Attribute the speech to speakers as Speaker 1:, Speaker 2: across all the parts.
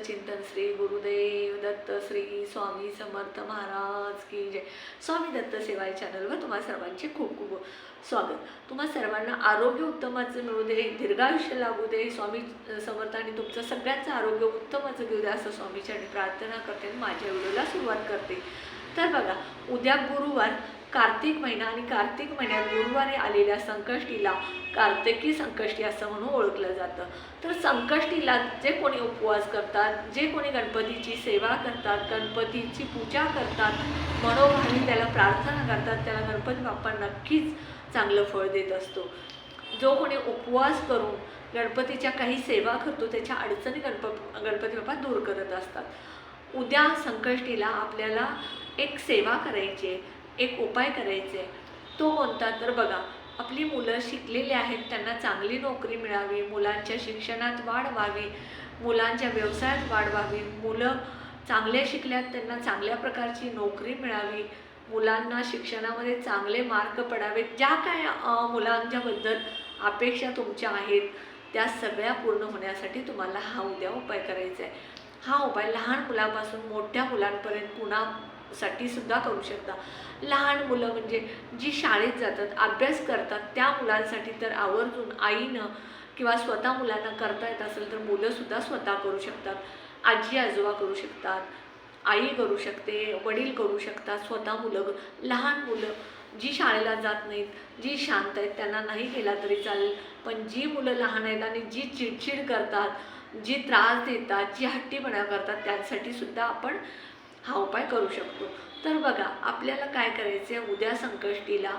Speaker 1: चिंतन श्री गुरुदेव दत्त श्री स्वामी समर्थ महाराज की जय। स्वामी दत्त सेवा चॅनलवर तुम्हा सर्वांचे खूप खूप स्वागत। तुम्हा सर्वांना आरोग्य उत्तमाचं मिळू दे, दीर्घायुष्य लागू दे। स्वामी समर्थांनी तुमचं सगळ्यांचं आरोग्य उत्तमाचं घेऊ दे असं स्वामीचरणी प्रार्थना करते आणि माझ्या व्हिडिओला सुरुवात करते। तर बघा, उद्या गुरुवार, कार्तिक महिना आणि कार्तिक महिन्यात गुरुवारी आलेल्या संकष्टीला कार्तिकी संकष्टी असं म्हणून ओळखलं जातं। तर संकष्टीला जे कोणी उपवास करतात, जे कोणी गणपतीची सेवा करतात, गणपतीची पूजा करतात, मनोभावी त्याला प्रार्थना करतात, त्याला गणपती बाप्पा नक्कीच चांगलं फळ देत असतो। जो कोणी उपवास करून गणपतीच्या काही सेवा करतो त्याच्या अडचणी गणपती बाप्पा दूर करत असतात। उद्या संकष्टीला आपल्याला एक सेवा करायची आहे, एक उपाय करायचे। तो कोणता? तर बघा, आपली मुलं शिकलेली आहेत, त्यांना चांगली नोकरी मिळावी, मुलांच्या शिक्षणात वाढ व्हावी, मुलांच्या व्यवसायात वाढ व्हावी, मुलं चांगले शिकल्यात त्यांना चांगल्या प्रकारची नोकरी मिळावी, मुलांना शिक्षणामध्ये चांगले मार्क पडावेत, ज्या काय मुलांच्याबद्दल अपेक्षा तुमच्या आहेत त्या सगळ्या पूर्ण होण्यासाठी तुम्हाला हा उद्या उपाय करायचा आहे। हा उपाय लहान मुलांपासून मोठ्या मुलांपर्यंत कुणासाठी सुद्धा करू शकता। लहान मुलं म्हणजे जी शाळेत जातात, अभ्यास करतात त्या मुलांसाठी तर आवर्जून आईनं किंवा स्वतः मुलांना करता येत असेल तर मुलंसुद्धा स्वतः करू शकतात, आजी आजोबा करू शकतात, आई करू शकते, वडील करू शकतात, स्वतः मुलं। लहान मुलं जी शाळेला जात नाहीत, जी शांत आहेत त्यांना नाही केला तरी चालेल, पण जी मुलं लहान आहेत आणि जी चिडचिड करतात, जी त्रास देतात, जी हट्टीपणा करतात त्यांसाठी सुद्धा आपण हा उपाय करू शकतो। तर बघा, आपल्याला काय करायचं आहे, उद्या संकष्टीला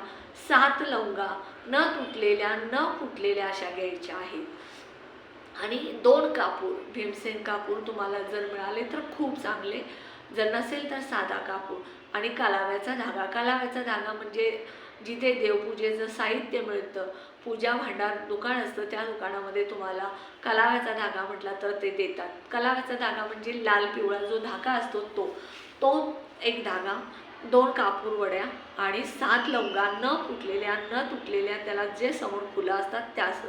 Speaker 1: 7 लवंगा न तुटलेल्या न फुटलेल्या अशा घ्यायच्या आहेत आणि 2 कापूर, भीमसेन कापूर तुम्हाला जर मिळाले तर खूप चांगले, जर नसेल तर साधा कापूर आणि कालाव्याचा धागा। कालाव्याचा धागा म्हणजे जिथे देवपूजेचं साहित्य मिळतं, पूजा भांडार दुकान असतं, त्या दुकानामध्ये तुम्हाला कालाव्याचा धागा म्हटला तर ते देतात। कालाव्याचा धागा म्हणजे लाल पिवळा जो धागा असतो तो एक धागा, 2 कापूर वड्या आणि 7 लवंगा न फुटलेल्या न तुटलेल्या, त्याला जे समोर फुलं असतात त्यास,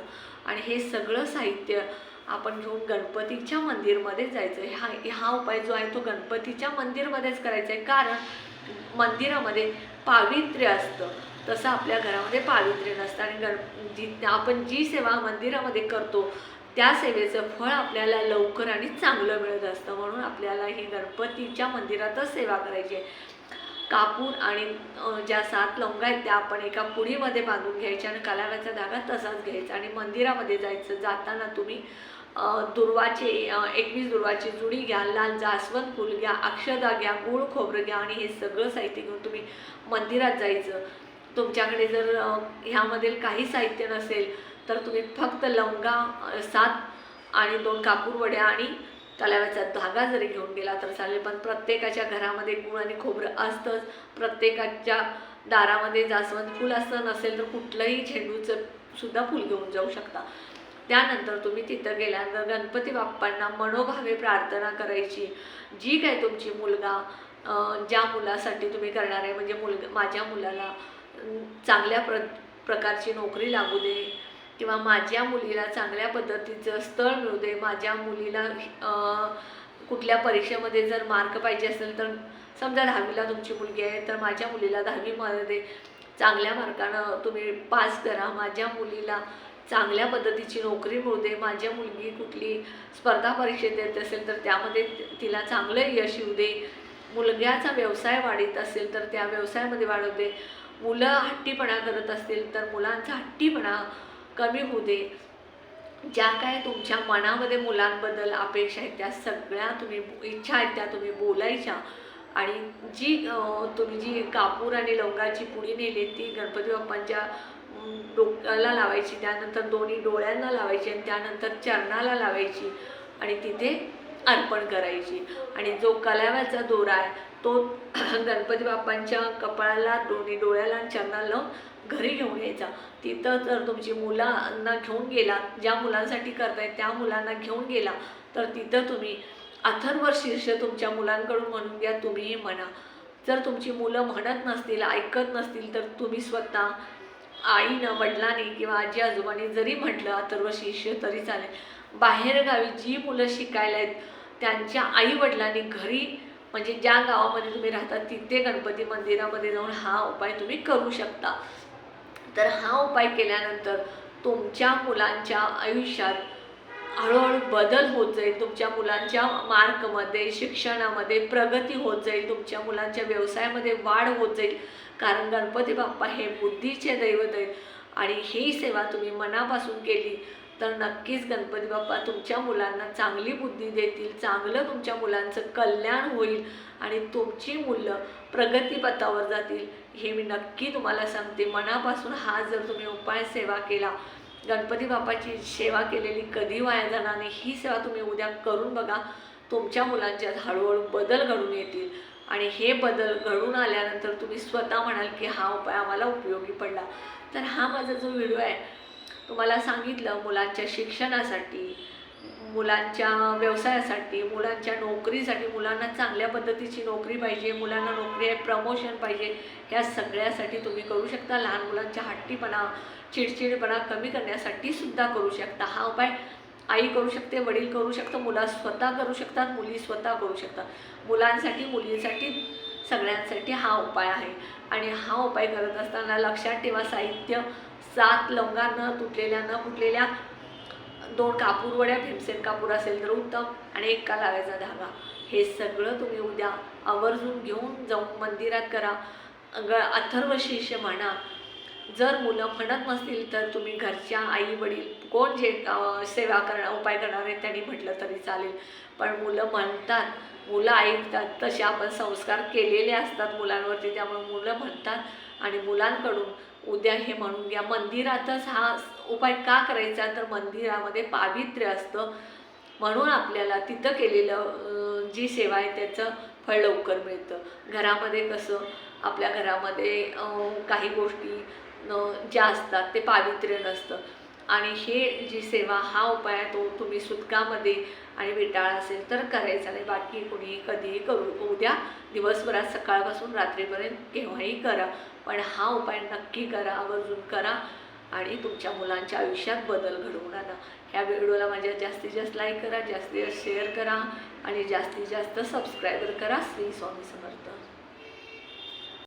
Speaker 1: आणि हे सगळं साहित्य आपण घेऊन गणपतीच्या मंदिरमध्ये जायचं। हा उपाय जो आहे तो गणपतीच्या मंदिरमध्येच करायचा आहे, कारण मंदिरामध्ये पावित्र्य असतं, तसं आपल्या घरामध्ये पावित्र्य नसतं आणि आपण जी सेवा मंदिरामध्ये करतो त्या सेवेचं फळ आपल्याला लवकर आणि चांगलं मिळत असतं। म्हणून आपल्याला ही गणपतीच्या मंदिरातच सेवा करायची आहे। कापूर आणि ज्या 7 लवंगा आहेत त्या आपण एका पुडीमध्ये बांधून घ्यायच्या आणि कालाव्याचा धागा तसाच घ्यायचा आणि मंदिरामध्ये जायचं। जाताना तुम्ही दुर्वाचे 21 दुर्वाची जुडी घ्या, लाल जास्वंद फूल घ्या, अक्षदा घ्या, गूळ खोबरं घ्या आणि हे सगळं साहित्य घेऊन तुम्ही मंदिरात जायचं। तुमच्याकडे जर ह्यामधील काही साहित्य नसेल तर तुम्ही फक्त लवंगा 7 आणि 2 कापूर वड्या आणि कालाव्याचा धागा जरी घेऊन गेला तर चालेल, पण प्रत्येकाच्या घरामध्ये गूळ आणि खोबरं असतंच, प्रत्येकाच्या दारामध्ये जास्वंद फूल असतं, नसेल तर कुठलंही झेंडूचं सुद्धा फूल घेऊन जाऊ शकता। त्यानंतर तुम्ही तिथं गेल्यानंतर गणपती बाप्पांना मनोभावे प्रार्थना करायची। जी काय तुमची मुलगा ज्या मुलासाठी तुम्ही करणार आहे, म्हणजे माझ्या मुलाला चांगल्या प्रकारची नोकरी लागू दे, किंवा माझ्या मुलीला चांगल्या पद्धतीचं स्थळ मिळू दे, माझ्या मुलीला कुठल्या परीक्षेमध्ये जर मार्क पाहिजे असेल तर समजा 10वीला तुमची मुलगी आहे तर माझ्या मुलीला 10वीमध्ये चांगल्या मार्कानं तुम्ही पास करा, माझ्या मुलीला चांगल्या पद्धतीची नोकरी मिळू दे, माझ्या मुलगी कुठली स्पर्धा परीक्षेत देत असेल तर त्यामध्ये तिला चांगलं यश येऊ दे, मुलग्याचा व्यवसाय वाढीत असेल तर त्या व्यवसायामध्ये वाढवू दे, मुलं हट्टीपणा करत असतील तर मुलांचा हट्टीपणा कमी होऊ दे। ज्या काय तुमच्या मनामध्ये मुलांबद्दल अपेक्षा आहेत त्या सगळ्या तुम्ही, इच्छा आहेत त्या तुम्ही बोलायच्या आणि तुम्ही जी कापूर आणि लवंगाची पुडी नेली ती गणपती बाप्पांच्या डोक्याला लावायची, त्यानंतर दोन्ही डोळ्यांना लावायची आणि त्यानंतर चरणाला लावायची आणि तिथे अर्पण करायची। आणि जो कालाव्याचा दोरा आहे तो गणपती बाप्पांच्या कपाळाला, दोन्ही डोळ्याला आणि चरणाला लावून घरी घेऊन यायचा। तिथं जर तुमची मुलांना घेऊन गेला, ज्या मुलांसाठी करताय त्या मुलांना घेऊन गेला तर तिथं तुम्ही अथर्व शीर्ष तुमच्या मुलांकडून म्हणून घ्या, तुम्हीही म्हणा। जर तुमची मुलं म्हणत नसतील, ऐकत नसतील तर तुम्ही स्वतः आईनं, वडिलांनी किंवा आजी आजोबांनी जरी म्हटलं अथर्व शीर्ष तरी चालेल। बाहेरगावी जी मुलं शिकायला आहेत त्यांच्या आईवडिलांनी घरी म्हणजे ज्या गावामध्ये तुम्ही राहता तिथे गणपती मंदिरामध्ये जाऊन हा उपाय तुम्ही करू शकता. तर हा उपाय केल्यानंतर तुमच्या मुलांच्या आयुष्यात हळूहळू बदल होत जाईल. तुमच्या मुलांच्या मार्कमध्ये, शिक्षणामध्ये प्रगती होत जाईल. तुमच्या मुलांच्या व्यवसायामध्ये वाढ होत जाईल. कारण गणपती बाप्पा हे बुद्धीचे दैवत आहेत आणि ही सेवा तुम्ही मनापासून केली तर नक्कीच गणपती बाप्पा तुमच्या मुलांना चांगली बुद्धी देतील, चांगलं तुमच्या मुलांचं कल्याण होईल आणि तुमची मुलं प्रगतीपथावर जातील. हे मी नक्की तुम्हाला सांगते. मनापासून हा जर तुम्ही उपाय सेवा केला, गणपती बाप्पाची सेवा केलेली कधी वाया जाणार नाही. ही सेवा तुम्ही उद्या करून बघा. तुमच्या मुलांच्यात हळूहळू बदल घडून येतील आणि हे बदल घडून आल्यानंतर तुम्ही स्वतः म्हणाल की हा उपाय आम्हाला उपयोगी पडला. तर हा माझा जो व्हिडिओ आहे तुम्हाला सांगितलं मुलांच्या शिक्षणासाठी, मुलांच्या व्यवसायासाठी, मुलांच्या नोकरीसाठी, मुलांना चांगल्या पद्धतीची नोकरी पाहिजे, मुलांना नोकरी आहे, प्रमोशन पाहिजे, ह्या सगळ्यासाठी तुम्ही करू शकता. लहान मुलांच्या हट्टीपणा, चिडचिडपणा कमी करण्यासाठी सुद्धा करू शकता. हा उपाय आई करू शकते, वडील करू शकतो, मुलं स्वतः करू शकतात, मुली स्वतः करू शकतात. मुलांसाठी, मुलींसाठी, सगळ्यांसाठी हा उपाय आहे. आणि हा उपाय करत असताना लक्षात ठेवा, साहित्य 7 लवंगा न तुटलेल्या, न फुटलेल्या, 2 कापूर वड्या, भीमसेन कापूर असेल तर उत्तम, आणि 1 का लावायचा धागा. हे सगळं तुम्ही उद्या आवर्जून घेऊन जाऊन मंदिरात करा. अथर्वशीर्ष म्हणा. जर मुलं म्हणत नसतील तर तुम्ही घरच्या आई वडील कोण जे सेवा करणार उपाय करणार आहेत त्यांनी म्हटलं तरी चालेल. पण मुलं म्हणतात, मुलं ऐकतात, तसे आपण संस्कार केलेले असतात मुलांवरती, त्यामुळे मुलं म्हणतात आणि मुलांकडून उद्या हे म्हणून घ्या. मंदिरातच हा उपाय का करायचा तर मंदिरामध्ये पावित्र्य असतं म्हणून आपल्याला तिथं केलेलं जी सेवा आहे त्याचं फळ लवकर मिळतं. घरामध्ये कसं आपल्या घरामध्ये काही गोष्टी ज्या असतात ते पावित्र्य नसतं आणि हे जी सेवा हा उपाय आहे तो तुम्ही सुतकामध्ये आणि विटाळ असेल तर करायचा नाही. बाकी कुणीही कधीही करू. उद्या दिवसभरात सकाळपासून रात्रीपर्यंत केव्हाही करा, पण हा उपाय नक्की करा, आवर्जून करा आणि तुमच्या मुलांच्या आयुष्यात बदल घडवून आणा. ह्या व्हिडिओला माझ्या जास्तीत जास्त लाईक करा, जास्तीत जास्त शेअर करा आणि जास्तीत जास्त सबस्क्रायबर करा. श्री स्वामी समर्थ.